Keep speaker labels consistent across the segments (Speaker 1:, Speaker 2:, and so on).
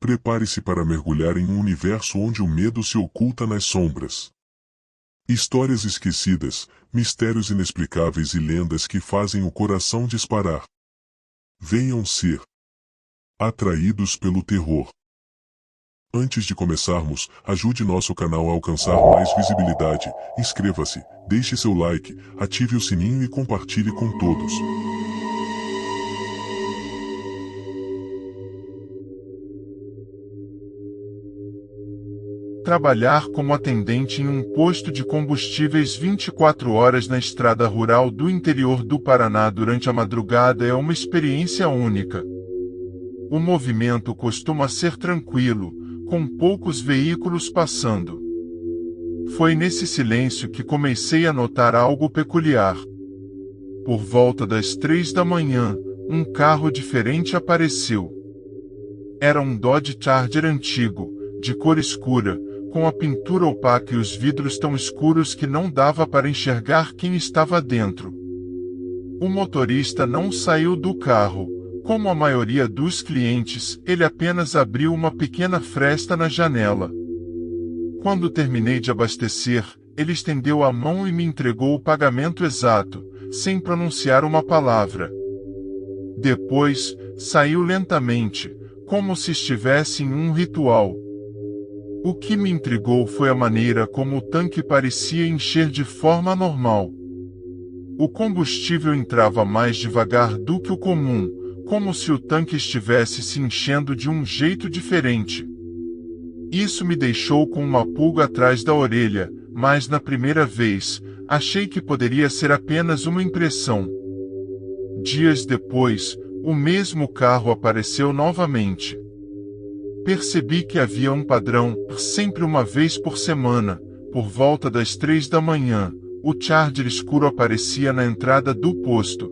Speaker 1: Prepare-se para mergulhar em um universo onde o medo se oculta nas sombras. Histórias esquecidas, mistérios inexplicáveis e lendas que fazem o coração disparar. Venham ser atraídos pelo terror. Antes de começarmos, ajude nosso canal a alcançar mais visibilidade, inscreva-se, deixe seu like, ative o sininho e compartilhe com todos.
Speaker 2: Trabalhar como atendente em um posto de combustíveis 24 horas na estrada rural do interior do Paraná durante a madrugada é uma experiência única. O movimento costuma ser tranquilo, com poucos veículos passando. Foi nesse silêncio que comecei a notar algo peculiar. Por volta das 3 da manhã, um carro diferente apareceu. Era um Dodge Charger antigo, de cor escura, com a pintura opaca e os vidros tão escuros que não dava para enxergar quem estava dentro. O motorista não saiu do carro. Como a maioria dos clientes, ele apenas abriu uma pequena fresta na janela. Quando terminei de abastecer, ele estendeu a mão e me entregou o pagamento exato, sem pronunciar uma palavra. Depois, saiu lentamente, como se estivesse em um ritual. O que me intrigou foi a maneira como o tanque parecia encher de forma normal. O combustível entrava mais devagar do que o comum, como se o tanque estivesse se enchendo de um jeito diferente. Isso me deixou com uma pulga atrás da orelha, mas na primeira vez, achei que poderia ser apenas uma impressão. Dias depois, o mesmo carro apareceu novamente. Percebi que havia um padrão, sempre uma vez por semana, por volta das 3 da manhã, o Charger escuro aparecia na entrada do posto.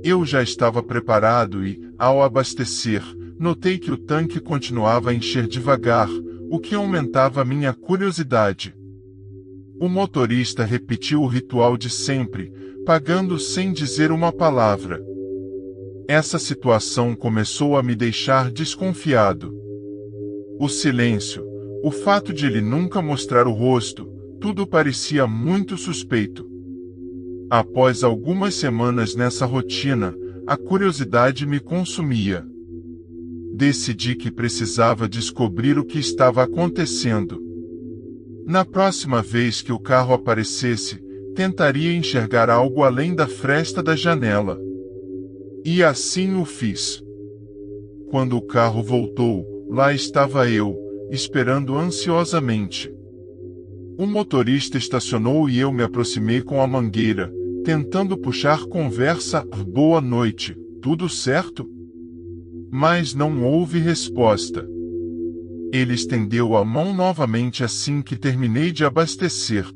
Speaker 2: Eu já estava preparado e, ao abastecer, notei que o tanque continuava a encher devagar, o que aumentava minha curiosidade. O motorista repetiu o ritual de sempre, pagando sem dizer uma palavra. Essa situação começou a me deixar desconfiado. O silêncio, o fato de ele nunca mostrar o rosto, tudo parecia muito suspeito. Após algumas semanas nessa rotina, a curiosidade me consumia. Decidi que precisava descobrir o que estava acontecendo. Na próxima vez que o carro aparecesse, tentaria enxergar algo além da fresta da janela. E assim o fiz. Quando o carro voltou, lá estava eu, esperando ansiosamente. O motorista estacionou e eu me aproximei com a mangueira, tentando puxar conversa. Boa noite, tudo certo? Mas não houve resposta. Ele estendeu a mão novamente assim que terminei de abastecer.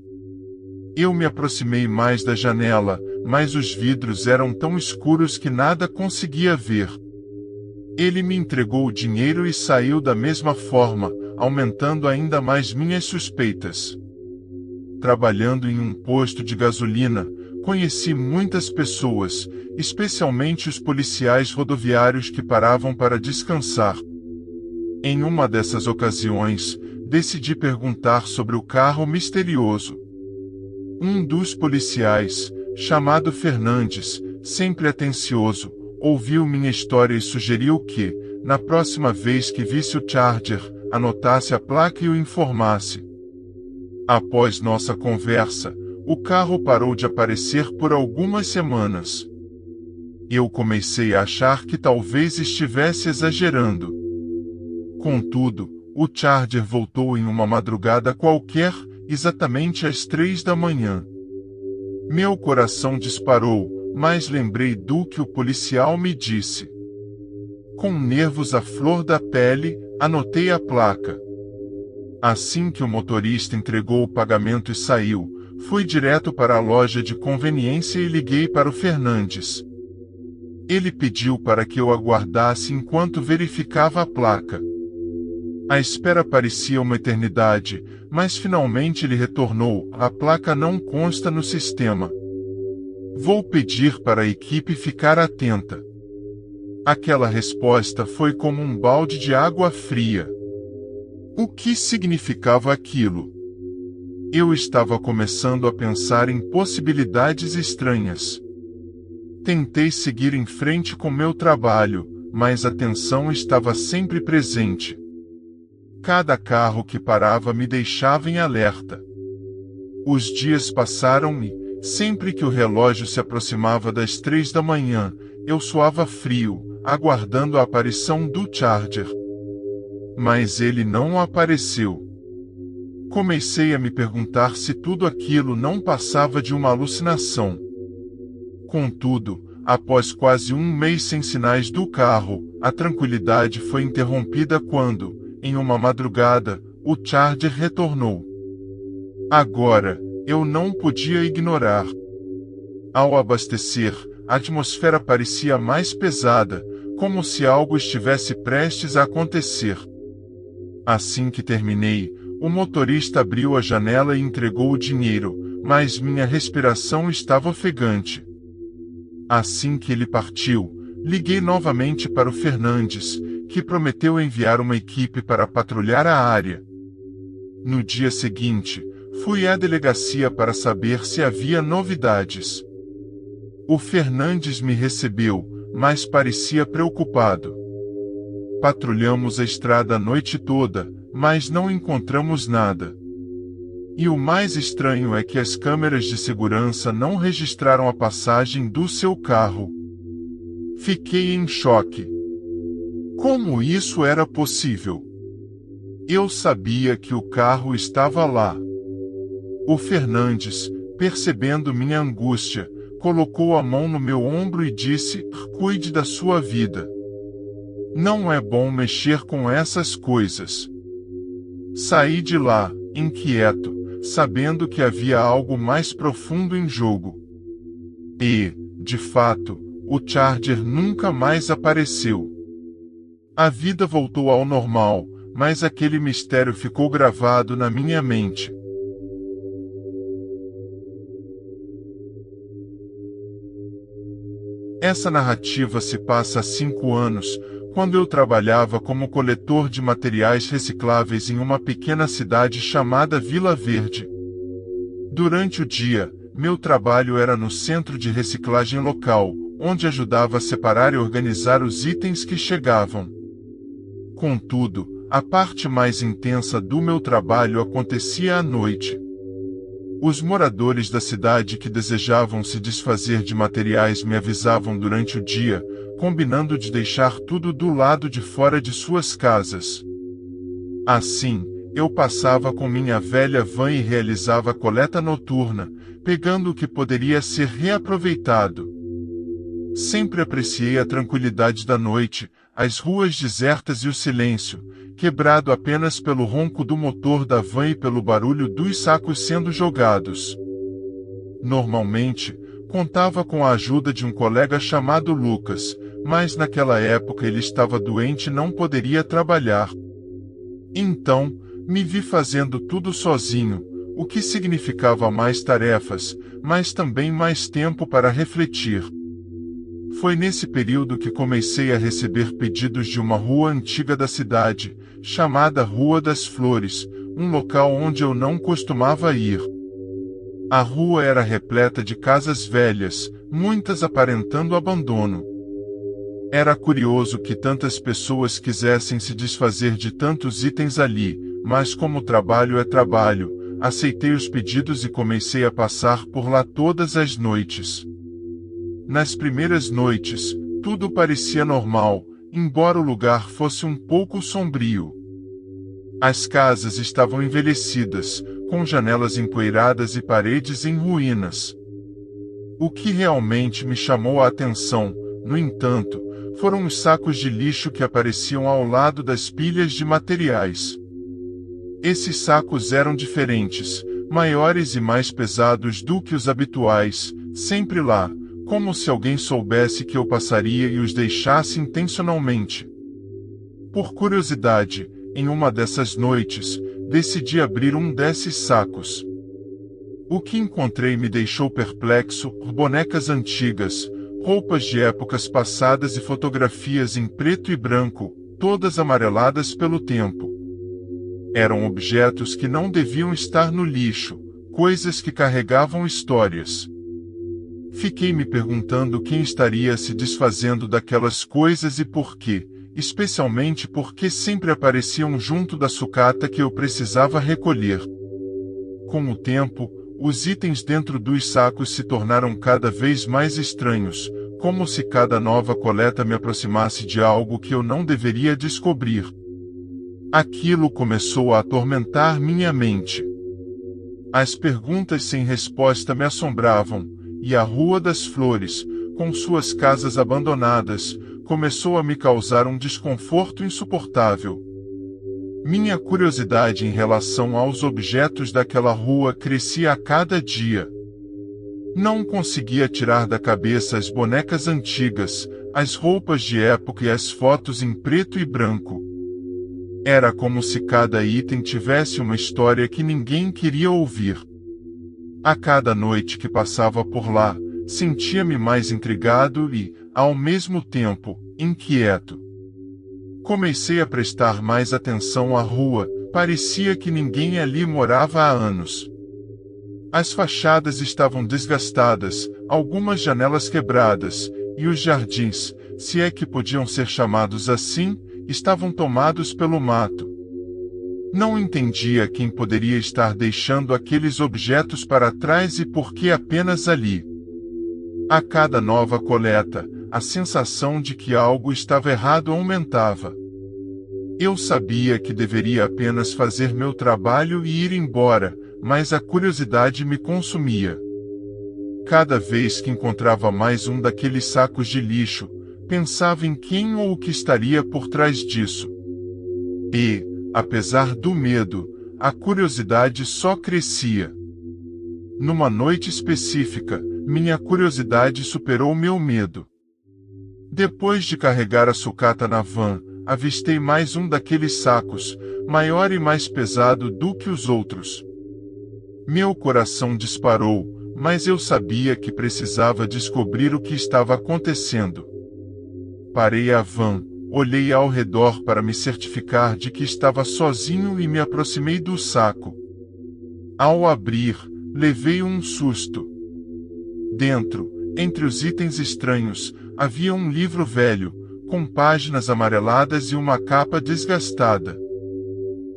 Speaker 2: Eu me aproximei mais da janela, mas os vidros eram tão escuros que nada conseguia ver. Ele me entregou o dinheiro e saiu da mesma forma, aumentando ainda mais minhas suspeitas. Trabalhando em um posto de gasolina, conheci muitas pessoas, especialmente os policiais rodoviários que paravam para descansar. Em uma dessas ocasiões, decidi perguntar sobre o carro misterioso. Um dos policiais, chamado Fernandes, sempre atencioso, ouviu minha história e sugeriu que, na próxima vez que visse o Charger, anotasse a placa e o informasse. Após nossa conversa, o carro parou de aparecer por algumas semanas. Eu comecei a achar que talvez estivesse exagerando. Contudo, o Charger voltou em uma madrugada qualquer, exatamente às 3 da manhã. Meu coração disparou, mas lembrei do que o policial me disse. Com nervos à flor da pele, anotei a placa. Assim que o motorista entregou o pagamento e saiu, fui direto para a loja de conveniência e liguei para o Fernandes. Ele pediu para que eu aguardasse enquanto verificava a placa. A espera parecia uma eternidade, mas finalmente ele retornou. A placa não consta no sistema. Vou pedir para a equipe ficar atenta. Aquela resposta foi como um balde de água fria. O que significava aquilo? Eu estava começando a pensar em possibilidades estranhas. Tentei seguir em frente com meu trabalho, mas a tensão estava sempre presente. Cada carro que parava me deixava em alerta. Os dias passaram e, sempre que o relógio se aproximava das 3 da manhã, eu suava frio, aguardando a aparição do Charger. Mas ele não apareceu. Comecei a me perguntar se tudo aquilo não passava de uma alucinação. Contudo, após quase um mês sem sinais do carro, a tranquilidade foi interrompida quando, em uma madrugada, o Charger retornou. Agora, eu não podia ignorar. Ao abastecer, a atmosfera parecia mais pesada, como se algo estivesse prestes a acontecer. Assim que terminei, o motorista abriu a janela e entregou o dinheiro, mas minha respiração estava ofegante. Assim que ele partiu, liguei novamente para o Fernandes, que prometeu enviar uma equipe para patrulhar a área. No dia seguinte, fui à delegacia para saber se havia novidades. O Fernandes me recebeu, mas parecia preocupado. Patrulhamos a estrada a noite toda, mas não encontramos nada. E o mais estranho é que as câmeras de segurança não registraram a passagem do seu carro. Fiquei em choque. Como isso era possível? Eu sabia que o carro estava lá. O Fernandes, percebendo minha angústia, colocou a mão no meu ombro e disse: "Cuide da sua vida. Não é bom mexer com essas coisas." Saí de lá, inquieto, sabendo que havia algo mais profundo em jogo. E, de fato, o Charger nunca mais apareceu. A vida voltou ao normal, mas aquele mistério ficou gravado na minha mente. Essa narrativa se passa há 5 anos, quando eu trabalhava como coletor de materiais recicláveis em uma pequena cidade chamada Vila Verde. Durante o dia, meu trabalho era no centro de reciclagem local, onde ajudava a separar e organizar os itens que chegavam. Contudo, a parte mais intensa do meu trabalho acontecia à noite. Os moradores da cidade que desejavam se desfazer de materiais me avisavam durante o dia, combinando de deixar tudo do lado de fora de suas casas. Assim, eu passava com minha velha van e realizava a coleta noturna, pegando o que poderia ser reaproveitado. Sempre apreciei a tranquilidade da noite, as ruas desertas e o silêncio, quebrado apenas pelo ronco do motor da van e pelo barulho dos sacos sendo jogados. Normalmente, contava com a ajuda de um colega chamado Lucas, mas naquela época ele estava doente e não poderia trabalhar. Então, me vi fazendo tudo sozinho, o que significava mais tarefas, mas também mais tempo para refletir. Foi nesse período que comecei a receber pedidos de uma rua antiga da cidade, chamada Rua das Flores, um local onde eu não costumava ir. A rua era repleta de casas velhas, muitas aparentando abandono. Era curioso que tantas pessoas quisessem se desfazer de tantos itens ali, mas como trabalho é trabalho, aceitei os pedidos e comecei a passar por lá todas as noites. Nas primeiras noites, tudo parecia normal, embora o lugar fosse um pouco sombrio. As casas estavam envelhecidas, com janelas empoeiradas e paredes em ruínas. O que realmente me chamou a atenção, no entanto, foram os sacos de lixo que apareciam ao lado das pilhas de materiais. Esses sacos eram diferentes, maiores e mais pesados do que os habituais, sempre lá, como se alguém soubesse que eu passaria e os deixasse intencionalmente. Por curiosidade, em uma dessas noites, decidi abrir um desses sacos. O que encontrei me deixou perplexo: bonecas antigas, roupas de épocas passadas e fotografias em preto e branco, todas amareladas pelo tempo. Eram objetos que não deviam estar no lixo, coisas que carregavam histórias. Fiquei me perguntando quem estaria se desfazendo daquelas coisas e por quê, especialmente porque sempre apareciam junto da sucata que eu precisava recolher. Com o tempo, os itens dentro dos sacos se tornaram cada vez mais estranhos, como se cada nova coleta me aproximasse de algo que eu não deveria descobrir. Aquilo começou a atormentar minha mente. As perguntas sem resposta me assombravam, e a Rua das Flores, com suas casas abandonadas, começou a me causar um desconforto insuportável. Minha curiosidade em relação aos objetos daquela rua crescia a cada dia. Não conseguia tirar da cabeça as bonecas antigas, as roupas de época e as fotos em preto e branco. Era como se cada item tivesse uma história que ninguém queria ouvir. A cada noite que passava por lá, sentia-me mais intrigado e, ao mesmo tempo, inquieto. Comecei a prestar mais atenção à rua, parecia que ninguém ali morava há anos. As fachadas estavam desgastadas, algumas janelas quebradas, e os jardins, se é que podiam ser chamados assim, estavam tomados pelo mato. Não entendia quem poderia estar deixando aqueles objetos para trás e por que apenas ali. A cada nova coleta, a sensação de que algo estava errado aumentava. Eu sabia que deveria apenas fazer meu trabalho e ir embora, mas a curiosidade me consumia. Cada vez que encontrava mais um daqueles sacos de lixo, pensava em quem ou o que estaria por trás disso. E, apesar do medo, a curiosidade só crescia. Numa noite específica, minha curiosidade superou meu medo. Depois de carregar a sucata na van, avistei mais um daqueles sacos, maior e mais pesado do que os outros. Meu coração disparou, mas eu sabia que precisava descobrir o que estava acontecendo. Parei a van, olhei ao redor para me certificar de que estava sozinho e me aproximei do saco. Ao abrir, levei um susto. Dentro, entre os itens estranhos, havia um livro velho, com páginas amareladas e uma capa desgastada.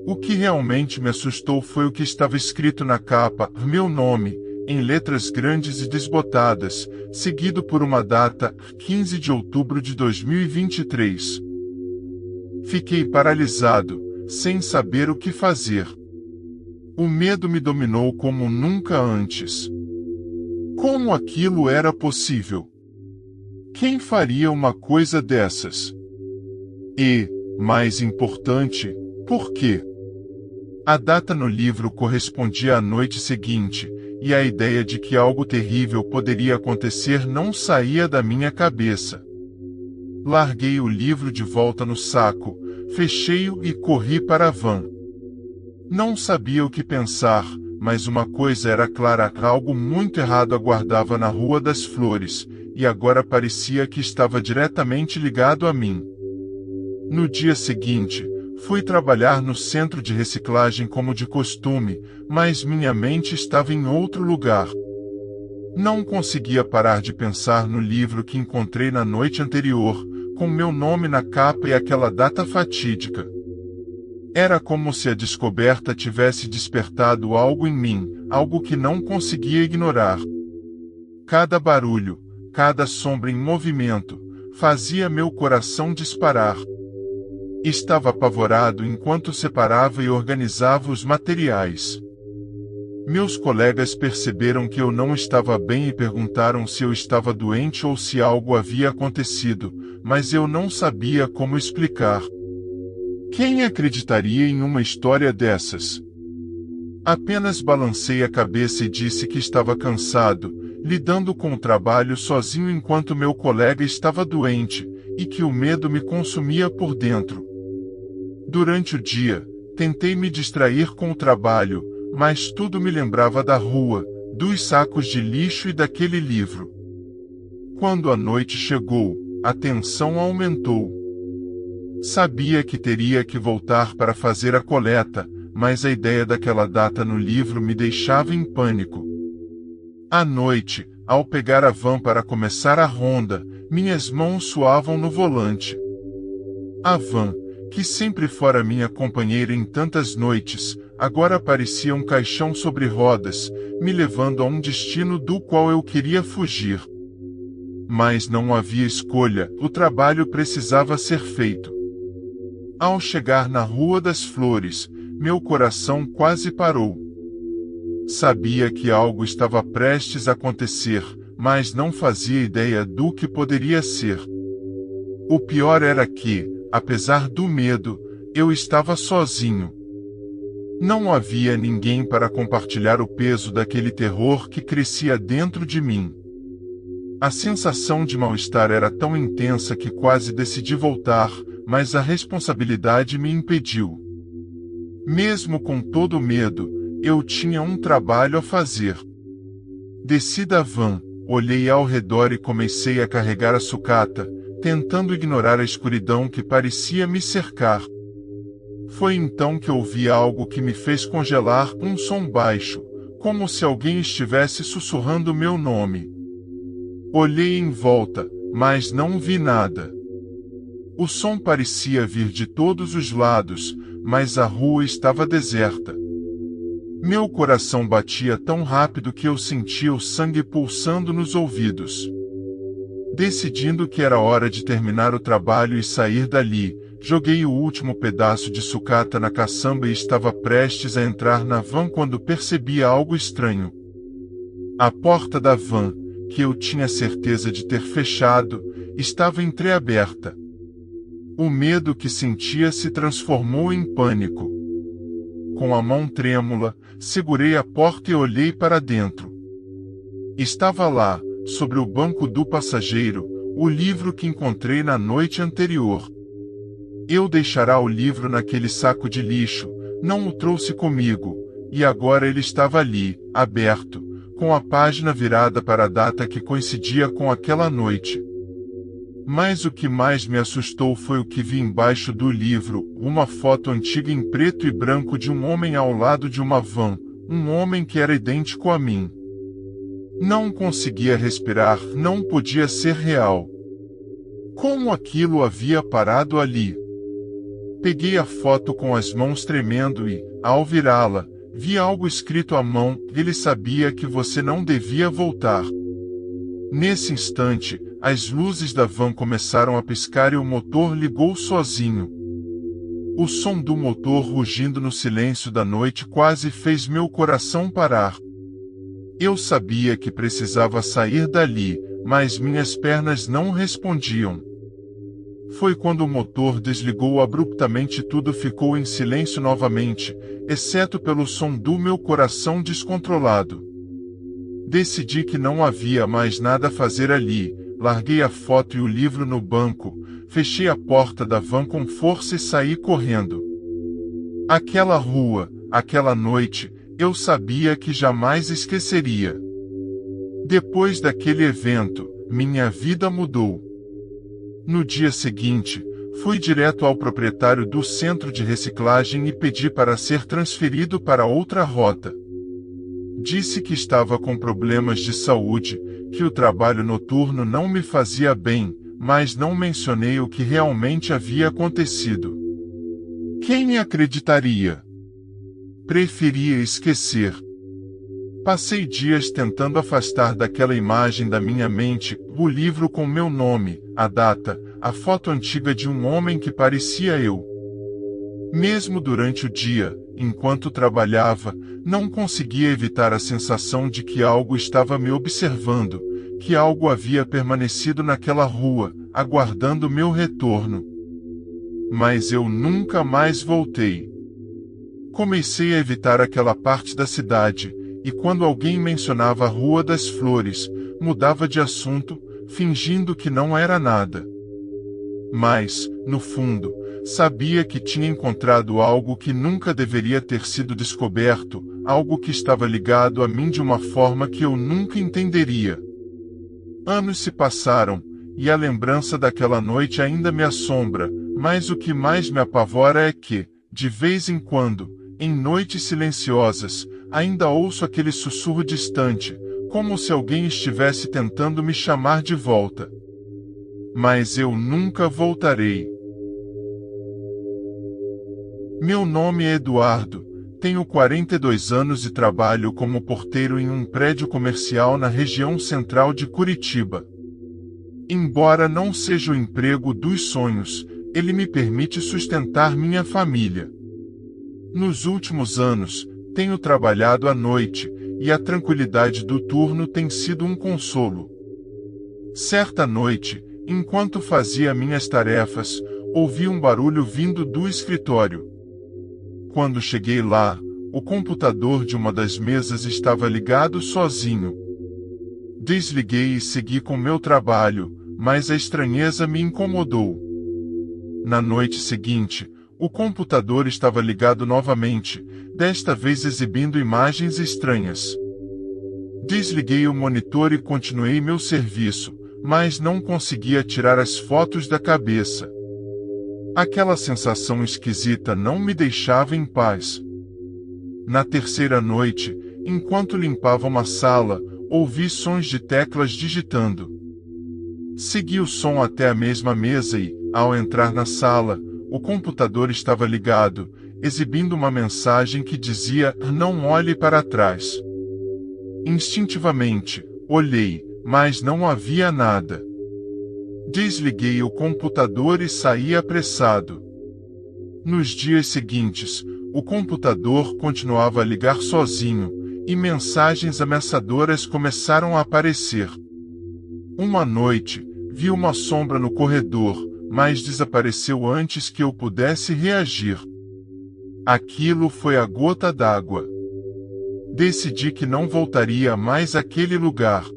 Speaker 2: O que realmente me assustou foi o que estava escrito na capa, meu nome, em letras grandes e desbotadas, seguido por uma data, 15 de outubro de 2023. Fiquei paralisado, sem saber o que fazer. O medo me dominou como nunca antes. Como aquilo era possível? Quem faria uma coisa dessas? E, mais importante, por quê? A data no livro correspondia à noite seguinte, e a ideia de que algo terrível poderia acontecer não saía da minha cabeça. Larguei o livro de volta no saco, fechei-o e corri para a van. Não sabia o que pensar, mas uma coisa era clara: algo muito errado aguardava na Rua das Flores, e agora parecia que estava diretamente ligado a mim. No dia seguinte, fui trabalhar no centro de reciclagem como de costume, mas minha mente estava em outro lugar. Não conseguia parar de pensar no livro que encontrei na noite anterior, com meu nome na capa e aquela data fatídica. Era como se a descoberta tivesse despertado algo em mim, algo que não conseguia ignorar. Cada barulho, cada sombra em movimento, fazia meu coração disparar. Estava apavorado enquanto separava e organizava os materiais. Meus colegas perceberam que eu não estava bem e perguntaram se eu estava doente ou se algo havia acontecido, mas eu não sabia como explicar. Quem acreditaria em uma história dessas? Apenas balancei a cabeça e disse que estava cansado, lidando com o trabalho sozinho enquanto meu colega estava doente, e que o medo me consumia por dentro. Durante o dia, tentei me distrair com o trabalho, mas tudo me lembrava da rua, dos sacos de lixo e daquele livro. Quando a noite chegou, a tensão aumentou. Sabia que teria que voltar para fazer a coleta, mas a ideia daquela data no livro me deixava em pânico. À noite, ao pegar a van para começar a ronda, minhas mãos suavam no volante. A van, que sempre fora minha companheira em tantas noites, agora parecia um caixão sobre rodas, me levando a um destino do qual eu queria fugir. Mas não havia escolha, o trabalho precisava ser feito. Ao chegar na Rua das Flores, meu coração quase parou. Sabia que algo estava prestes a acontecer, mas não fazia ideia do que poderia ser. O pior era que, apesar do medo, eu estava sozinho. Não havia ninguém para compartilhar o peso daquele terror que crescia dentro de mim. A sensação de mal-estar era tão intensa que quase decidi voltar, mas a responsabilidade me impediu. Mesmo com todo o medo, eu tinha um trabalho a fazer. Desci da van, olhei ao redor e comecei a carregar a sucata, tentando ignorar a escuridão que parecia me cercar. Foi então que ouvi algo que me fez congelar, um som baixo, como se alguém estivesse sussurrando meu nome. Olhei em volta, mas não vi nada. O som parecia vir de todos os lados, mas a rua estava deserta. Meu coração batia tão rápido que eu sentia o sangue pulsando nos ouvidos. Decidindo que era hora de terminar o trabalho e sair dali, joguei o último pedaço de sucata na caçamba e estava prestes a entrar na van quando percebi algo estranho. A porta da van, que eu tinha certeza de ter fechado, estava entreaberta. O medo que sentia se transformou em pânico. Com a mão trêmula, segurei a porta e olhei para dentro. Estava lá, sobre o banco do passageiro, o livro que encontrei na noite anterior. Eu deixara o livro naquele saco de lixo, não o trouxe comigo, e agora ele estava ali, aberto, com a página virada para a data que coincidia com aquela noite. Mas o que mais me assustou foi o que vi embaixo do livro, uma foto antiga em preto e branco de um homem ao lado de uma van, um homem que era idêntico a mim. Não conseguia respirar, não podia ser real. Como aquilo havia parado ali? Peguei a foto com as mãos tremendo e, ao virá-la, vi algo escrito à mão: ele sabia que você não devia voltar. Nesse instante, as luzes da van começaram a piscar e o motor ligou sozinho. O som do motor rugindo no silêncio da noite quase fez meu coração parar. Eu sabia que precisava sair dali, mas minhas pernas não respondiam. Foi quando o motor desligou abruptamente e tudo ficou em silêncio novamente, exceto pelo som do meu coração descontrolado. Decidi que não havia mais nada a fazer ali, larguei a foto e o livro no banco, fechei a porta da van com força e saí correndo. Aquela rua, aquela noite, eu sabia que jamais esqueceria. Depois daquele evento, minha vida mudou. No dia seguinte, fui direto ao proprietário do centro de reciclagem e pedi para ser transferido para outra rota. Disse que estava com problemas de saúde, que o trabalho noturno não me fazia bem, mas não mencionei o que realmente havia acontecido. Quem me acreditaria? Preferia esquecer. Passei dias tentando afastar daquela imagem da minha mente o livro com meu nome, a data, a foto antiga de um homem que parecia eu. Mesmo durante o dia, enquanto trabalhava, não conseguia evitar a sensação de que algo estava me observando, que algo havia permanecido naquela rua, aguardando meu retorno. Mas eu nunca mais voltei. Comecei a evitar aquela parte da cidade, e quando alguém mencionava a Rua das Flores, mudava de assunto, fingindo que não era nada. Mas, no fundo, sabia que tinha encontrado algo que nunca deveria ter sido descoberto, algo que estava ligado a mim de uma forma que eu nunca entenderia. Anos se passaram, e a lembrança daquela noite ainda me assombra, mas o que mais me apavora é que, de vez em quando, em noites silenciosas, ainda ouço aquele sussurro distante, como se alguém estivesse tentando me chamar de volta. Mas eu nunca voltarei. Meu nome é Eduardo, tenho 42 anos e trabalho como porteiro em um prédio comercial na região central de Curitiba. Embora não seja o emprego dos sonhos, ele me permite sustentar minha família. Nos últimos anos, tenho trabalhado à noite, e a tranquilidade do turno tem sido um consolo. Certa noite, enquanto fazia minhas tarefas, ouvi um barulho vindo do escritório. Quando cheguei lá, o computador de uma das mesas estava ligado sozinho. Desliguei e segui com meu trabalho, mas a estranheza me incomodou. Na noite seguinte, o computador estava ligado novamente, desta vez exibindo imagens estranhas. Desliguei o monitor e continuei meu serviço, mas não conseguia tirar as fotos da cabeça. Aquela sensação esquisita não me deixava em paz. Na terceira noite, enquanto limpava uma sala, ouvi sons de teclas digitando. Segui o som até a mesma mesa e, ao entrar na sala, o computador estava ligado, exibindo uma mensagem que dizia: "Não olhe para trás". Instintivamente, olhei, mas não havia nada. Desliguei o computador e saí apressado. Nos dias seguintes, o computador continuava a ligar sozinho, e mensagens ameaçadoras começaram a aparecer. Uma noite, vi uma sombra no corredor, mas desapareceu antes que eu pudesse reagir. Aquilo foi a gota d'água. Decidi que não voltaria mais àquele lugar.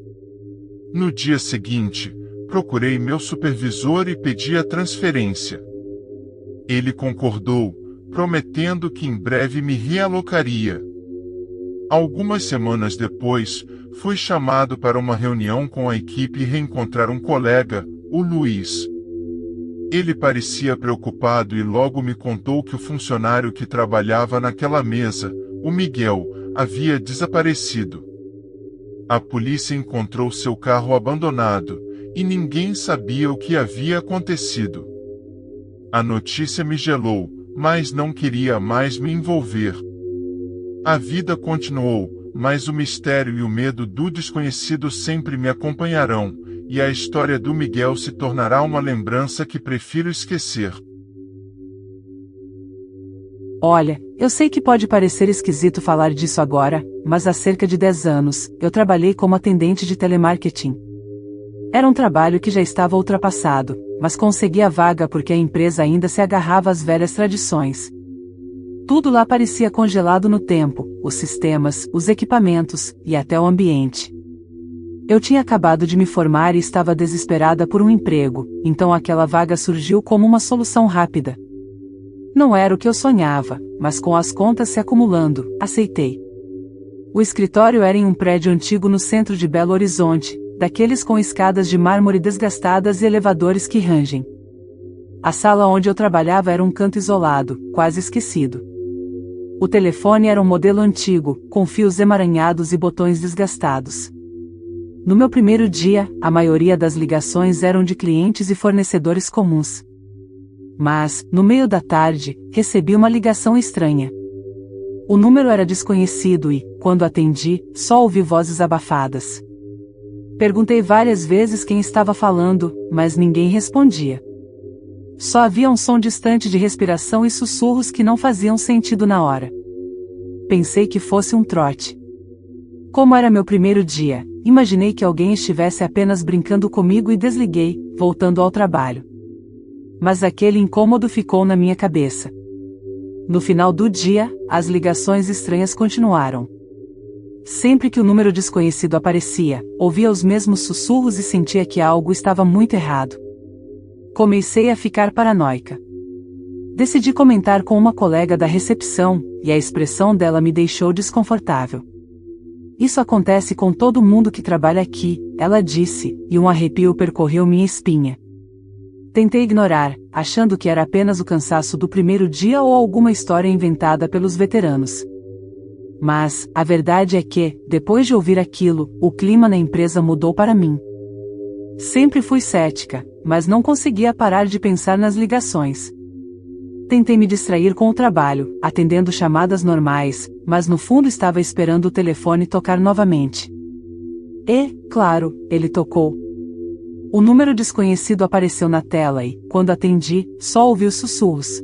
Speaker 2: No dia seguinte, procurei meu supervisor e pedi a transferência. Ele concordou, prometendo que em breve me realocaria. Algumas semanas depois, fui chamado para uma reunião com a equipe e reencontrar um colega, o Luiz. Ele parecia preocupado e logo me contou que o funcionário que trabalhava naquela mesa, o Miguel, havia desaparecido. A polícia encontrou seu carro abandonado, e ninguém sabia o que havia acontecido. A notícia me gelou, mas não queria mais me envolver. A vida continuou, mas o mistério e o medo do desconhecido sempre me acompanharão, e a história do Miguel se tornará uma lembrança que prefiro esquecer.
Speaker 3: Olha, eu sei que pode parecer esquisito falar disso agora, mas há cerca de 10 anos, eu trabalhei como atendente de telemarketing. Era um trabalho que já estava ultrapassado, mas consegui a vaga porque a empresa ainda se agarrava às velhas tradições. Tudo lá parecia congelado no tempo, os sistemas, os equipamentos, e até o ambiente. Eu tinha acabado de me formar e estava desesperada por um emprego, então aquela vaga surgiu como uma solução rápida. Não era o que eu sonhava, mas com as contas se acumulando, aceitei. O escritório era em um prédio antigo no centro de Belo Horizonte, daqueles com escadas de mármore desgastadas e elevadores que rangem. A sala onde eu trabalhava era um canto isolado, quase esquecido. O telefone era um modelo antigo, com fios emaranhados e botões desgastados. No meu primeiro dia, a maioria das ligações eram de clientes e fornecedores comuns. Mas, no meio da tarde, recebi uma ligação estranha. O número era desconhecido e, quando atendi, só ouvi vozes abafadas. Perguntei várias vezes quem estava falando, mas ninguém respondia. Só havia um som distante de respiração e sussurros que não faziam sentido na hora. Pensei que fosse um trote. Como era meu primeiro dia, imaginei que alguém estivesse apenas brincando comigo e desliguei, voltando ao trabalho. Mas aquele incômodo ficou na minha cabeça. No final do dia, as ligações estranhas continuaram. Sempre que o número desconhecido aparecia, ouvia os mesmos sussurros e sentia que algo estava muito errado. Comecei a ficar paranoica. Decidi comentar com uma colega da recepção, e a expressão dela me deixou desconfortável. Isso acontece com todo mundo que trabalha aqui, ela disse, e um arrepio percorreu minha espinha. Tentei ignorar, achando que era apenas o cansaço do primeiro dia ou alguma história inventada pelos veteranos. Mas, a verdade é que, depois de ouvir aquilo, o clima na empresa mudou para mim. Sempre fui cética, mas não conseguia parar de pensar nas ligações. Tentei me distrair com o trabalho, atendendo chamadas normais, mas no fundo estava esperando o telefone tocar novamente. E, claro, ele tocou. O número desconhecido apareceu na tela e, quando atendi, só ouvi os sussurros.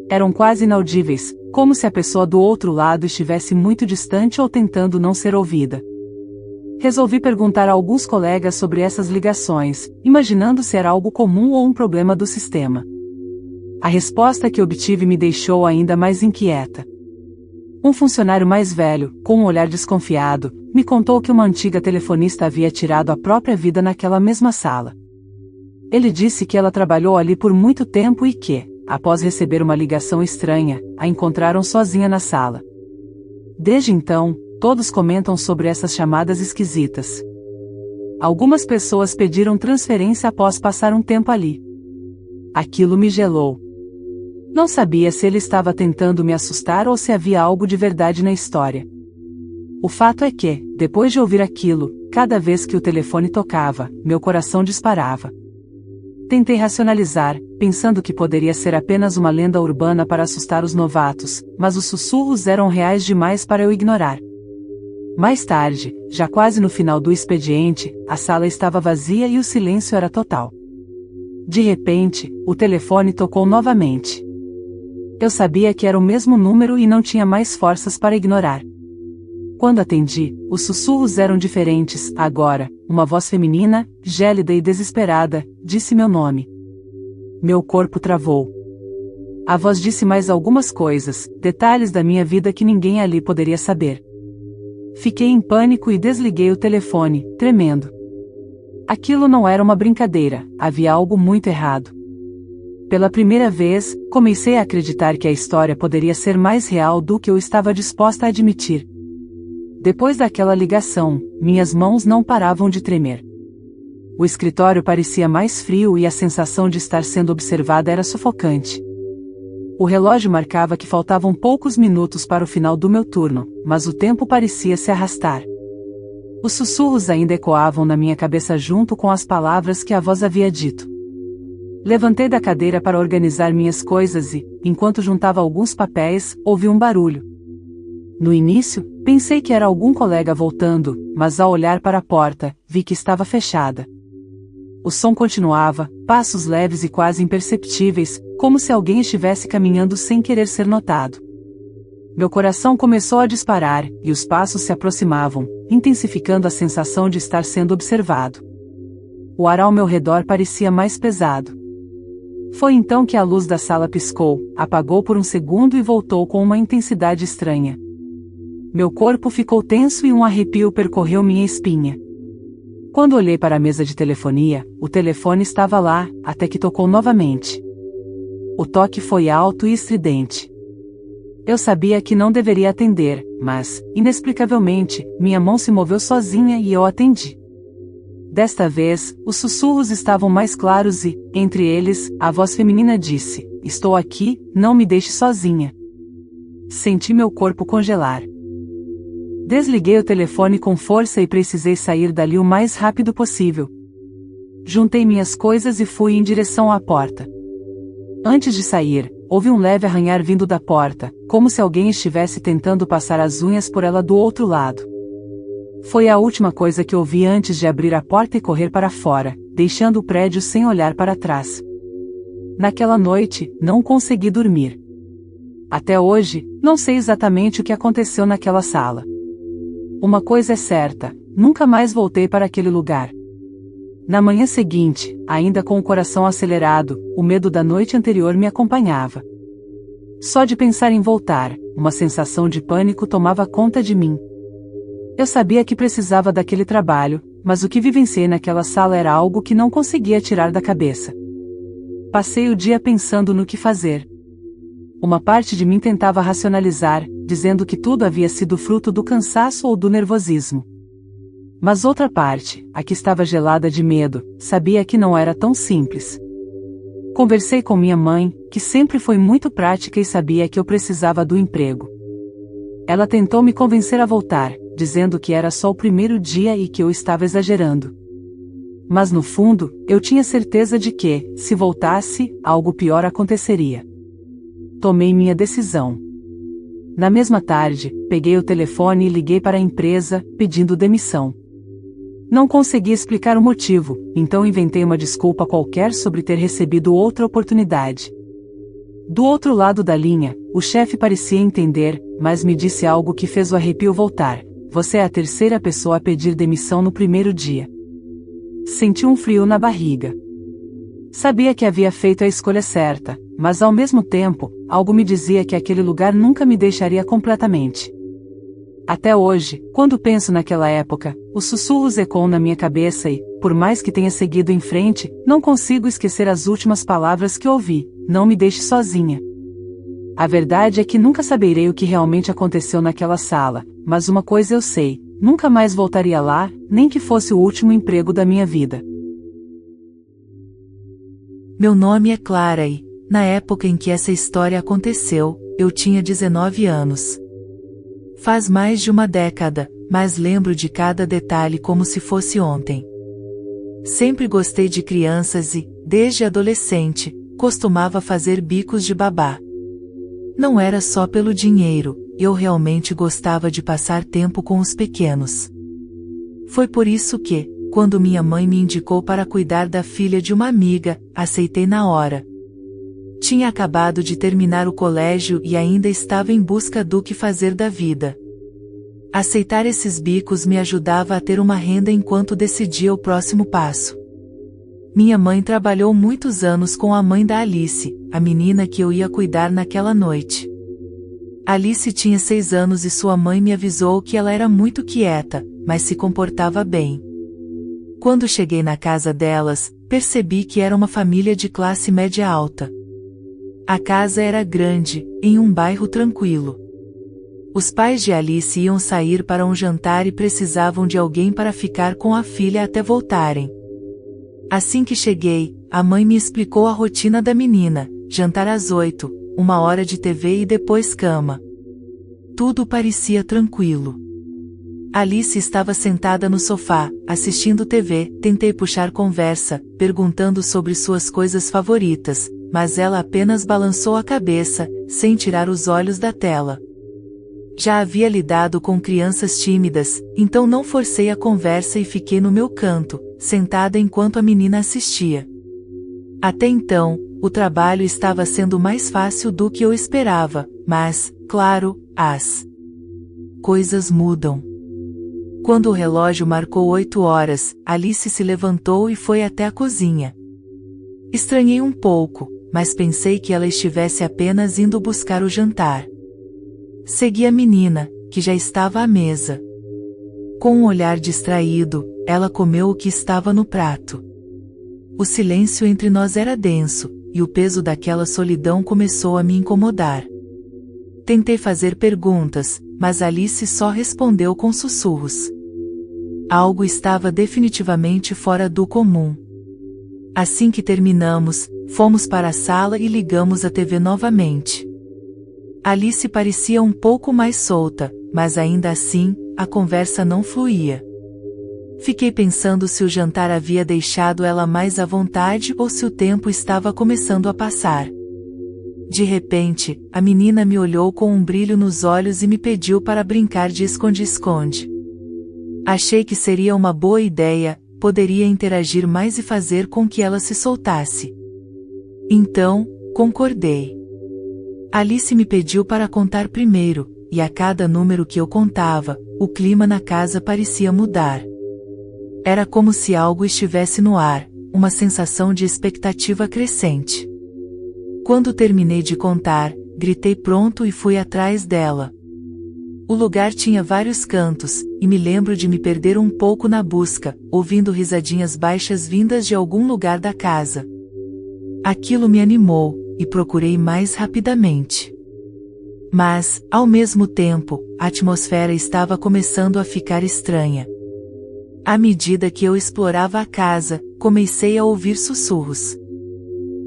Speaker 3: Eram quase inaudíveis, como se a pessoa do outro lado estivesse muito distante ou tentando não ser ouvida. Resolvi perguntar a alguns colegas sobre essas ligações, imaginando se era algo comum ou um problema do sistema. A resposta que obtive me deixou ainda mais inquieta. Um funcionário mais velho, com um olhar desconfiado, me contou que uma antiga telefonista havia tirado a própria vida naquela mesma sala. Ele disse que ela trabalhou ali por muito tempo e que, após receber uma ligação estranha, a encontraram sozinha na sala. Desde então, todos comentam sobre essas chamadas esquisitas. Algumas pessoas pediram transferência após passar um tempo ali. Aquilo me gelou. Não sabia se ele estava tentando me assustar ou se havia algo de verdade na história. O fato é que, depois de ouvir aquilo, cada vez que o telefone tocava, meu coração disparava. Tentei racionalizar, pensando que poderia ser apenas uma lenda urbana para assustar os novatos, mas os sussurros eram reais demais para eu ignorar. Mais tarde, já quase no final do expediente, a sala estava vazia e o silêncio era total. De repente, o telefone tocou novamente. Eu sabia que era o mesmo número e não tinha mais forças para ignorar. Quando atendi, os sussurros eram diferentes. Agora, uma voz feminina, gélida e desesperada, disse meu nome. Meu corpo travou. A voz disse mais algumas coisas, detalhes da minha vida que ninguém ali poderia saber. Fiquei em pânico e desliguei o telefone, tremendo. Aquilo não era uma brincadeira, havia algo muito errado. Pela primeira vez, comecei a acreditar que a história poderia ser mais real do que eu estava disposta a admitir. Depois daquela ligação, minhas mãos não paravam de tremer. O escritório parecia mais frio e a sensação de estar sendo observada era sufocante. O relógio marcava que faltavam poucos minutos para o final do meu turno, mas o tempo parecia se arrastar. Os sussurros ainda ecoavam na minha cabeça junto com as palavras que a voz havia dito. Levantei da cadeira para organizar minhas coisas e, enquanto juntava alguns papéis, ouvi um barulho. No início, pensei que era algum colega voltando, mas ao olhar para a porta, vi que estava fechada. O som continuava, passos leves e quase imperceptíveis, como se alguém estivesse caminhando sem querer ser notado. Meu coração começou a disparar, e os passos se aproximavam, intensificando a sensação de estar sendo observado. O ar ao meu redor parecia mais pesado. Foi então que a luz da sala piscou, apagou por um segundo e voltou com uma intensidade estranha. Meu corpo ficou tenso e um arrepio percorreu minha espinha. Quando olhei para a mesa de telefonia, o telefone estava lá, até que tocou novamente. O toque foi alto e estridente. Eu sabia que não deveria atender, mas, inexplicavelmente, minha mão se moveu sozinha e eu atendi. Desta vez, os sussurros estavam mais claros e, entre eles, a voz feminina disse: "Estou aqui, não me deixe sozinha." Senti meu corpo congelar. Desliguei o telefone com força e precisei sair dali o mais rápido possível. Juntei minhas coisas e fui em direção à porta. Antes de sair, houve um leve arranhar vindo da porta, como se alguém estivesse tentando passar as unhas por ela do outro lado. Foi a última coisa que ouvi antes de abrir a porta e correr para fora, deixando o prédio sem olhar para trás. Naquela noite, não consegui dormir. Até hoje, não sei exatamente o que aconteceu naquela sala. Uma coisa é certa, nunca mais voltei para aquele lugar. Na manhã seguinte, ainda com o coração acelerado, o medo da noite anterior me acompanhava. Só de pensar em voltar, uma sensação de pânico tomava conta de mim. Eu sabia que precisava daquele trabalho, mas o que vivenciei naquela sala era algo que não conseguia tirar da cabeça. Passei o dia pensando no que fazer. Uma parte de mim tentava racionalizar, dizendo que tudo havia sido fruto do cansaço ou do nervosismo. Mas outra parte, a que estava gelada de medo, sabia que não era tão simples. Conversei com minha mãe, que sempre foi muito prática e sabia que eu precisava do emprego. Ela tentou me convencer a voltar, dizendo que era só o primeiro dia e que eu estava exagerando. Mas no fundo, eu tinha certeza de que, se voltasse, algo pior aconteceria. Tomei minha decisão. Na mesma tarde, peguei o telefone e liguei para a empresa, pedindo demissão. Não consegui explicar o motivo, então inventei uma desculpa qualquer sobre ter recebido outra oportunidade. Do outro lado da linha, o chefe parecia entender, mas me disse algo que fez o arrepio voltar. Você é a terceira pessoa a pedir demissão no primeiro dia. Senti um frio na barriga. Sabia que havia feito a escolha certa, mas ao mesmo tempo, algo me dizia que aquele lugar nunca me deixaria completamente. Até hoje, quando penso naquela época, os sussurros ecoam na minha cabeça e, por mais que tenha seguido em frente, não consigo esquecer as últimas palavras que ouvi: não me deixe sozinha. A verdade é que nunca saberei o que realmente aconteceu naquela sala, mas uma coisa eu sei: nunca mais voltaria lá, nem que fosse o último emprego da minha vida.
Speaker 4: Meu nome é Clara e, na época em que essa história aconteceu, eu tinha 19 anos. Faz mais de uma década, mas lembro de cada detalhe como se fosse ontem. Sempre gostei de crianças e, desde adolescente, costumava fazer bicos de babá. Não era só pelo dinheiro, eu realmente gostava de passar tempo com os pequenos. Foi por isso que, quando minha mãe me indicou para cuidar da filha de uma amiga, aceitei na hora. Tinha acabado de terminar o colégio e ainda estava em busca do que fazer da vida. Aceitar esses bicos me ajudava a ter uma renda enquanto decidia o próximo passo. Minha mãe trabalhou muitos anos com a mãe da Alice, a menina que eu ia cuidar naquela noite. Alice tinha 6 anos e sua mãe me avisou que ela era muito quieta, mas se comportava bem. Quando cheguei na casa delas, percebi que era uma família de classe média alta. A casa era grande, em um bairro tranquilo. Os pais de Alice iam sair para um jantar e precisavam de alguém para ficar com a filha até voltarem. Assim que cheguei, a mãe me explicou a rotina da menina: jantar às 8, 1 hora de TV e depois cama. Tudo parecia tranquilo. Alice estava sentada no sofá, assistindo TV, tentei puxar conversa, perguntando sobre suas coisas favoritas, mas ela apenas balançou a cabeça, sem tirar os olhos da tela. Já havia lidado com crianças tímidas, então não forcei a conversa e fiquei no meu canto, sentada enquanto a menina assistia. Até então, o trabalho estava sendo mais fácil do que eu esperava, mas, claro, as coisas mudam. Quando o relógio marcou 8 horas, Alice se levantou e foi até a cozinha. Estranhei um pouco, mas pensei que ela estivesse apenas indo buscar o jantar. Segui a menina, que já estava à mesa. Com um olhar distraído, ela comeu o que estava no prato. O silêncio entre nós era denso, e o peso daquela solidão começou a me incomodar. Tentei fazer perguntas, mas Alice só respondeu com sussurros. Algo estava definitivamente fora do comum. Assim que terminamos, fomos para a sala e ligamos a TV novamente. Alice parecia um pouco mais solta, mas ainda assim, a conversa não fluía. Fiquei pensando se o jantar havia deixado ela mais à vontade ou se o tempo estava começando a passar. De repente, a menina me olhou com um brilho nos olhos e me pediu para brincar de esconde-esconde. Achei que seria uma boa ideia, poderia interagir mais e fazer com que ela se soltasse. Então, concordei. Alice me pediu para contar primeiro, e a cada número que eu contava, o clima na casa parecia mudar. Era como se algo estivesse no ar, uma sensação de expectativa crescente. Quando terminei de contar, gritei pronto e fui atrás dela. O lugar tinha vários cantos, e me lembro de me perder um pouco na busca, ouvindo risadinhas baixas vindas de algum lugar da casa. Aquilo me animou, e procurei mais rapidamente. Mas, ao mesmo tempo, a atmosfera estava começando a ficar estranha. À medida que eu explorava a casa, comecei a ouvir sussurros.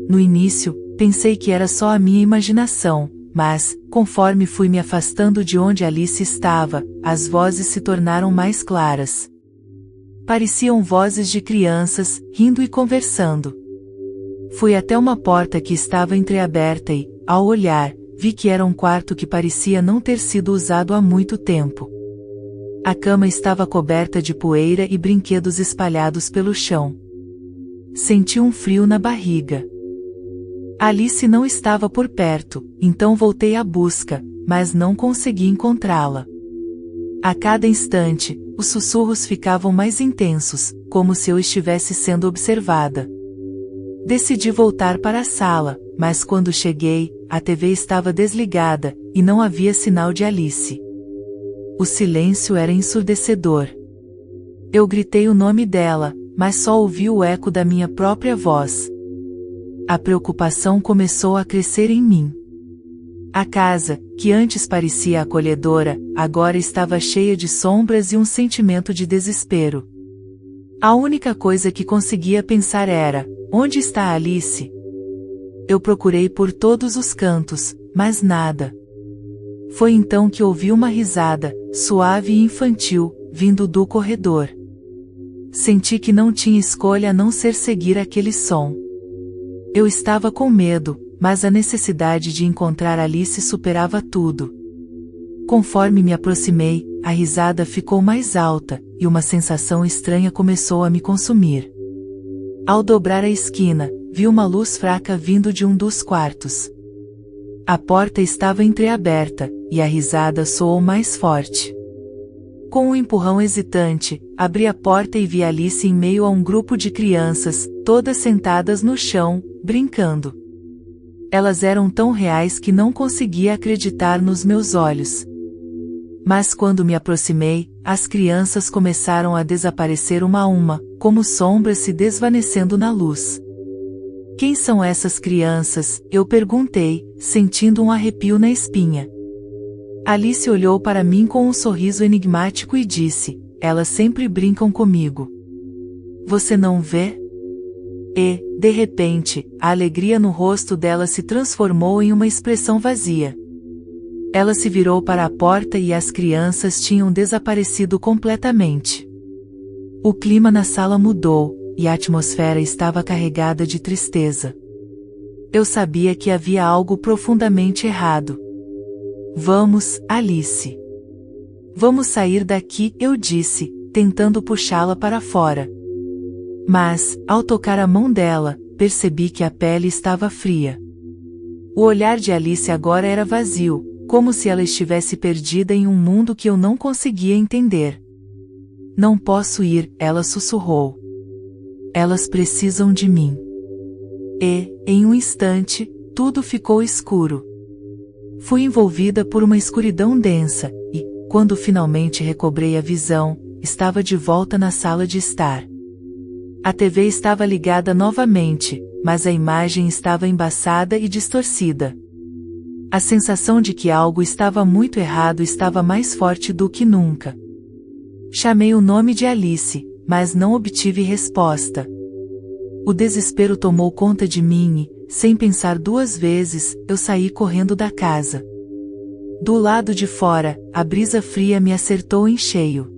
Speaker 4: No início, pensei que era só a minha imaginação, mas, conforme fui me afastando de onde Alice estava, as vozes se tornaram mais claras. Pareciam vozes de crianças, rindo e conversando. Fui até uma porta que estava entreaberta e, ao olhar, vi que era um quarto que parecia não ter sido usado há muito tempo. A cama estava coberta de poeira e brinquedos espalhados pelo chão. Senti um frio na barriga. Alice não estava por perto, então voltei à busca, mas não consegui encontrá-la. A cada instante, os sussurros ficavam mais intensos, como se eu estivesse sendo observada. Decidi voltar para a sala, mas quando cheguei, a TV estava desligada, e não havia sinal de Alice. O silêncio era ensurdecedor. Eu gritei o nome dela, mas só ouvi o eco da minha própria voz. A preocupação começou a crescer em mim. A casa, que antes parecia acolhedora, agora estava cheia de sombras e um sentimento de desespero. A única coisa que conseguia pensar era: onde está Alice? Eu procurei por todos os cantos, mas nada. Foi então que ouvi uma risada, suave e infantil, vindo do corredor. Senti que não tinha escolha a não ser seguir aquele som. Eu estava com medo, mas a necessidade de encontrar Alice superava tudo. Conforme me aproximei, a risada ficou mais alta, e uma sensação estranha começou a me consumir. Ao dobrar a esquina, vi uma luz fraca vindo de um dos quartos. A porta estava entreaberta, e a risada soou mais forte. Com um empurrão hesitante, abri a porta e vi Alice em meio a um grupo de crianças, todas sentadas no chão, brincando. Elas eram tão reais que não conseguia acreditar nos meus olhos. Mas quando me aproximei, as crianças começaram a desaparecer uma a uma, como sombras se desvanecendo na luz. Quem são essas crianças? Eu perguntei, sentindo um arrepio na espinha. Alice olhou para mim com um sorriso enigmático e disse: elas sempre brincam comigo. Você não vê? E, de repente, a alegria no rosto dela se transformou em uma expressão vazia. Ela se virou para a porta e as crianças tinham desaparecido completamente. O clima na sala mudou, e a atmosfera estava carregada de tristeza. Eu sabia que havia algo profundamente errado. Vamos, Alice. Vamos sair daqui, eu disse, tentando puxá-la para fora. Mas, ao tocar a mão dela, percebi que a pele estava fria. O olhar de Alice agora era vazio, como se ela estivesse perdida em um mundo que eu não conseguia entender. Não posso ir, ela sussurrou. Elas precisam de mim. E, em um instante, tudo ficou escuro. Fui envolvida por uma escuridão densa, e, quando finalmente recobrei a visão, estava de volta na sala de estar. A TV estava ligada novamente, mas a imagem estava embaçada e distorcida. A sensação de que algo estava muito errado estava mais forte do que nunca. Chamei o nome de Alice, mas não obtive resposta. O desespero tomou conta de mim e, sem pensar duas vezes, eu saí correndo da casa. Do lado de fora, a brisa fria me acertou em cheio.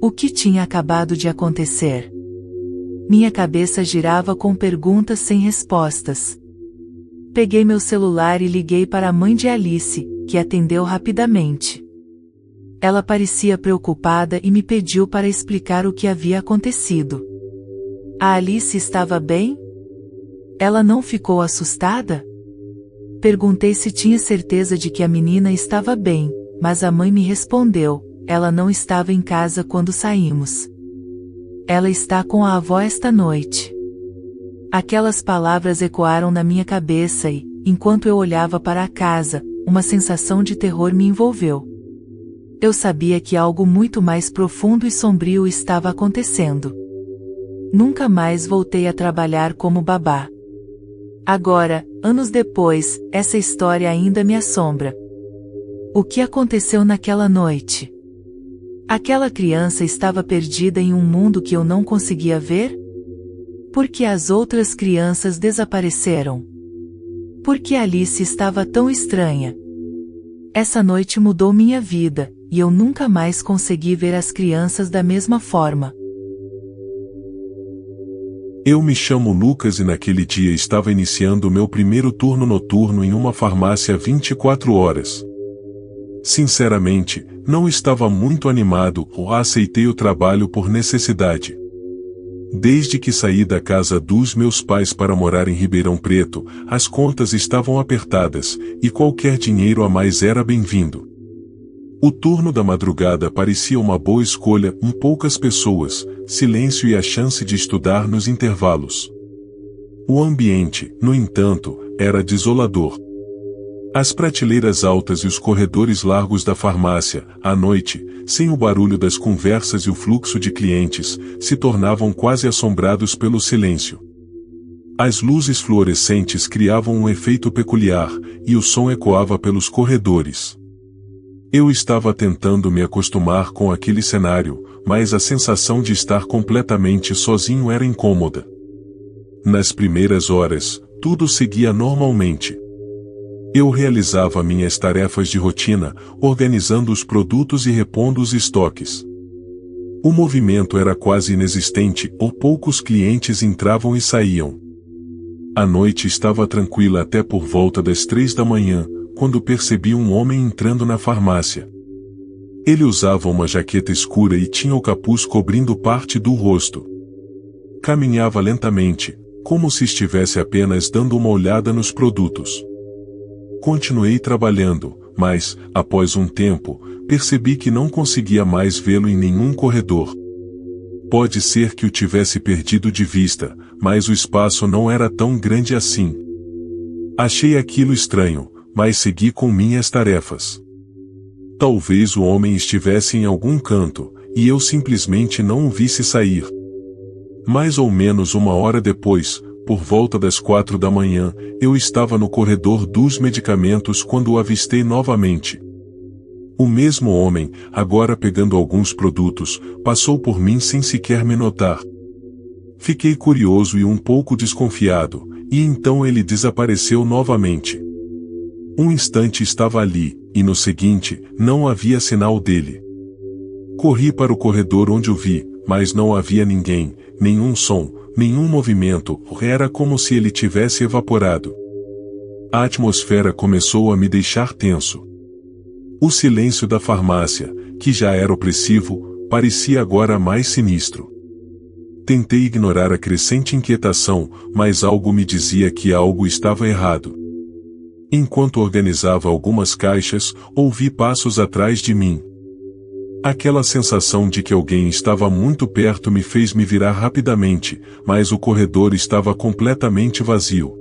Speaker 4: O que tinha acabado de acontecer? Minha cabeça girava com perguntas sem respostas. Peguei meu celular e liguei para a mãe de Alice, que atendeu rapidamente. Ela parecia preocupada e me pediu para explicar o que havia acontecido. A Alice estava bem? Ela não ficou assustada? Perguntei se tinha certeza de que a menina estava bem, mas a mãe me respondeu: ela não estava em casa quando saímos. Ela está com a avó esta noite. Aquelas palavras ecoaram na minha cabeça e, enquanto eu olhava para a casa, uma sensação de terror me envolveu. Eu sabia que algo muito mais profundo e sombrio estava acontecendo. Nunca mais voltei a trabalhar como babá. Agora, anos depois, essa história ainda me assombra. O que aconteceu naquela noite? Aquela criança estava perdida em um mundo que eu não conseguia ver? Por que as outras crianças desapareceram? Por que Alice estava tão estranha? Essa noite mudou minha vida, e eu nunca mais consegui ver as crianças da mesma forma.
Speaker 1: Eu me chamo Lucas e naquele dia estava iniciando o meu primeiro turno noturno em uma farmácia 24 horas. Sinceramente, não estava muito animado ou aceitei o trabalho por necessidade. Desde que saí da casa dos meus pais para morar em Ribeirão Preto, as contas estavam apertadas, e qualquer dinheiro a mais era bem-vindo. O turno da madrugada parecia uma boa escolha, com poucas pessoas, silêncio e a chance de estudar nos intervalos. O ambiente, no entanto, era desolador. As prateleiras altas e os corredores largos da farmácia, à noite, sem o barulho das conversas e o fluxo de clientes, se tornavam quase assombrados pelo silêncio. As luzes fluorescentes criavam um efeito peculiar, e o som ecoava pelos corredores. Eu estava tentando me acostumar com aquele cenário, mas a sensação de estar completamente sozinho era incômoda. Nas primeiras horas, tudo seguia normalmente. Eu realizava minhas tarefas de rotina, organizando os produtos e repondo os estoques. O movimento era quase inexistente, ou poucos clientes entravam e saíam. A noite estava tranquila até por volta das 3 da manhã, quando percebi um homem entrando na farmácia. Ele usava uma jaqueta escura e tinha o capuz cobrindo parte do rosto. Caminhava lentamente, como se estivesse apenas dando uma olhada nos produtos. Continuei trabalhando, mas, após um tempo, percebi que não conseguia mais vê-lo em nenhum corredor. Pode ser que o tivesse perdido de vista, mas o espaço não era tão grande assim. Achei aquilo estranho, mas segui com minhas tarefas. Talvez o homem estivesse em algum canto, e eu simplesmente não o visse sair. Mais ou menos uma hora depois, por volta das 4 da manhã, eu estava no corredor dos medicamentos quando o avistei novamente. O mesmo homem, agora pegando alguns produtos, passou por mim sem sequer me notar. Fiquei curioso e um pouco desconfiado, e então ele desapareceu novamente. Um instante estava ali, e no seguinte, não havia sinal dele. Corri para o corredor onde o vi, mas não havia ninguém, nenhum som, nenhum movimento, era como se ele tivesse evaporado. A atmosfera começou a me deixar tenso. O silêncio da farmácia, que já era opressivo, parecia agora mais sinistro. Tentei ignorar a crescente inquietação, mas algo me dizia que algo estava errado. Enquanto organizava algumas caixas, ouvi passos atrás de mim. Aquela sensação de que alguém estava muito perto me fez me virar rapidamente, mas o corredor estava completamente vazio.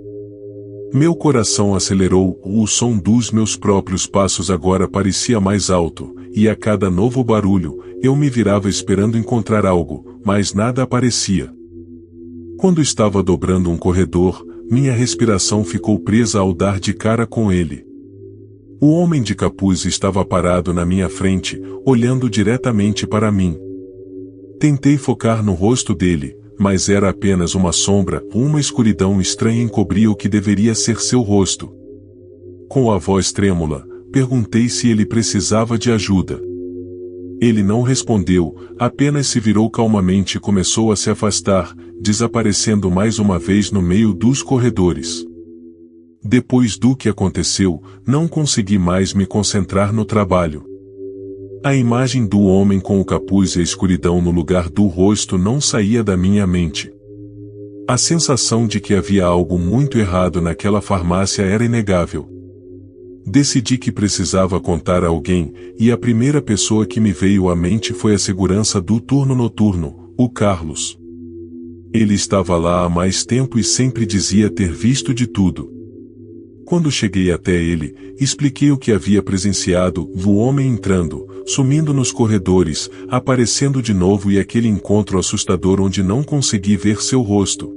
Speaker 1: Meu coração acelerou, o som dos meus próprios passos agora parecia mais alto, e a cada novo barulho, eu me virava esperando encontrar algo, mas nada aparecia. Quando estava dobrando um corredor, minha respiração ficou presa ao dar de cara com ele. O homem de capuz estava parado na minha frente, olhando diretamente para mim. Tentei focar no rosto dele, mas era apenas uma sombra, uma escuridão estranha encobria o que deveria ser seu rosto. Com a voz trêmula, perguntei se ele precisava de ajuda. Ele não respondeu, apenas se virou calmamente e começou a se afastar, desaparecendo mais uma vez no meio dos corredores. Depois do que aconteceu, não consegui mais me concentrar no trabalho. A imagem do homem com o capuz e a escuridão no lugar do rosto não saía da minha mente. A sensação de que havia algo muito errado naquela farmácia era inegável. Decidi que precisava contar a alguém, e a primeira pessoa que me veio à mente foi a segurança do turno noturno, o Carlos. Ele estava lá há mais tempo e sempre dizia ter visto de tudo. Quando cheguei até ele, expliquei o que havia presenciado, o homem entrando, sumindo nos corredores, aparecendo de novo e aquele encontro assustador onde não consegui ver seu rosto.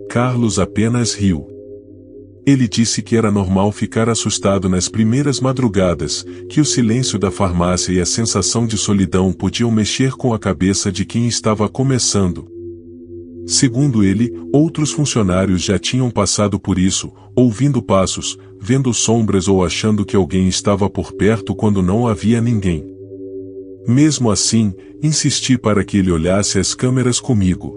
Speaker 1: Carlos apenas riu. Ele disse que era normal ficar assustado nas primeiras madrugadas, que o silêncio da farmácia e a sensação de solidão podiam mexer com a cabeça de quem estava começando. Segundo ele, outros funcionários já tinham passado por isso, ouvindo passos, vendo sombras ou achando que alguém estava por perto quando não havia ninguém. Mesmo assim, insisti para que ele olhasse as câmeras comigo.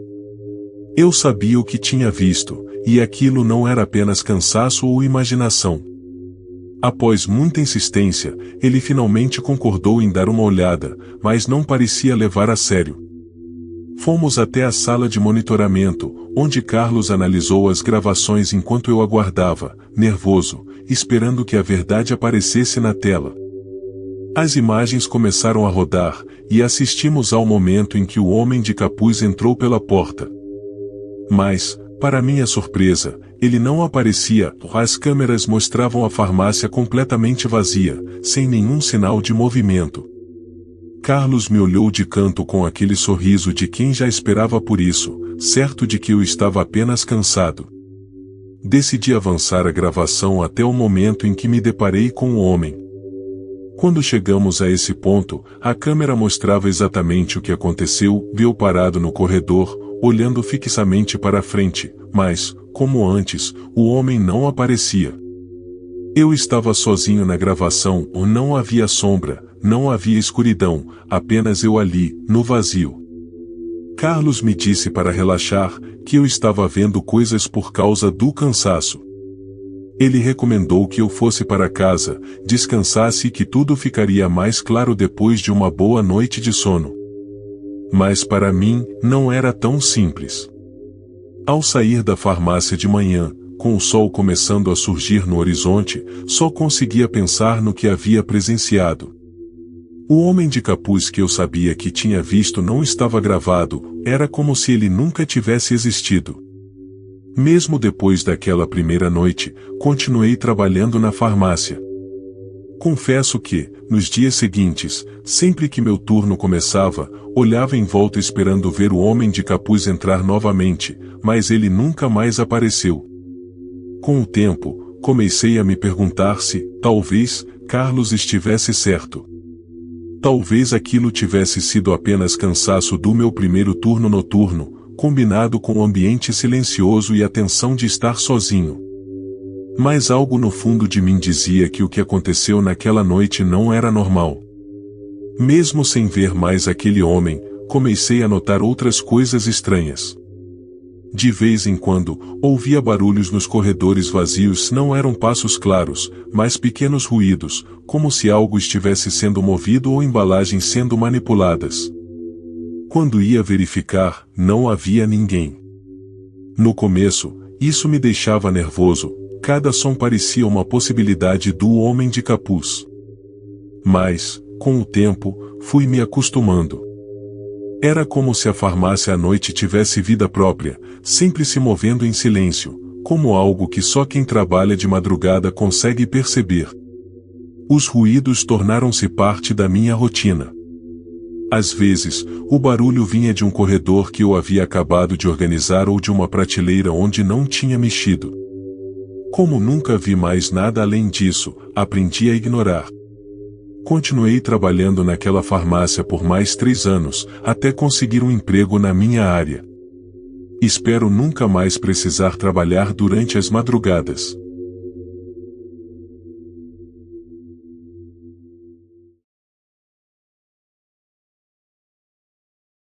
Speaker 1: Eu sabia o que tinha visto, e aquilo não era apenas cansaço ou imaginação. Após muita insistência, ele finalmente concordou em dar uma olhada, mas não parecia levar a sério. Fomos até a sala de monitoramento, onde Carlos analisou as gravações enquanto eu aguardava, nervoso, esperando que a verdade aparecesse na tela. As imagens começaram a rodar, e assistimos ao momento em que o homem de capuz entrou pela porta. Mas, para minha surpresa, ele não aparecia. As câmeras mostravam a farmácia completamente vazia, sem nenhum sinal de movimento. Carlos me olhou de canto com aquele sorriso de quem já esperava por isso, certo de que eu estava apenas cansado. Decidi avançar a gravação até o momento em que me deparei com o homem. Quando chegamos a esse ponto, a câmera mostrava exatamente o que aconteceu. Viu parado no corredor, olhando fixamente para a frente, mas, como antes, o homem não aparecia. Eu estava sozinho na gravação, não havia sombra, não havia escuridão, apenas eu ali, no vazio. Carlos me disse para relaxar, que eu estava vendo coisas por causa do cansaço. Ele recomendou que eu fosse para casa, descansasse e que tudo ficaria mais claro depois de uma boa noite de sono. Mas para mim, não era tão simples. Ao sair da farmácia de manhã, com o sol começando a surgir no horizonte, só conseguia pensar no que havia presenciado. O homem de capuz que eu sabia que tinha visto não estava gravado, era como se ele nunca tivesse existido. Mesmo depois daquela primeira noite, continuei trabalhando na farmácia. Confesso que, nos dias seguintes, sempre que meu turno começava, olhava em volta esperando ver o homem de capuz entrar novamente, mas ele nunca mais apareceu. Com o tempo, comecei a me perguntar se, talvez, Carlos estivesse certo. Talvez aquilo tivesse sido apenas cansaço do meu primeiro turno noturno, combinado com o ambiente silencioso e a tensão de estar sozinho. Mas algo no fundo de mim dizia que o que aconteceu naquela noite não era normal. Mesmo sem ver mais aquele homem, comecei a notar outras coisas estranhas. De vez em quando, ouvia barulhos nos corredores vazios. Não eram passos claros, mas pequenos ruídos, como se algo estivesse sendo movido ou embalagens sendo manipuladas. Quando ia verificar, não havia ninguém. No começo, isso me deixava nervoso, cada som parecia uma possibilidade do homem de capuz. Mas, com o tempo, fui me acostumando. Era como se a farmácia à noite tivesse vida própria, sempre se movendo em silêncio, como algo que só quem trabalha de madrugada consegue perceber. Os ruídos tornaram-se parte da minha rotina. Às vezes, o barulho vinha de um corredor que eu havia acabado de organizar ou de uma prateleira onde não tinha mexido. Como nunca vi mais nada além disso, aprendi a ignorar. Continuei trabalhando naquela farmácia por mais 3 anos, até conseguir um emprego na minha área. Espero nunca mais precisar trabalhar durante as madrugadas.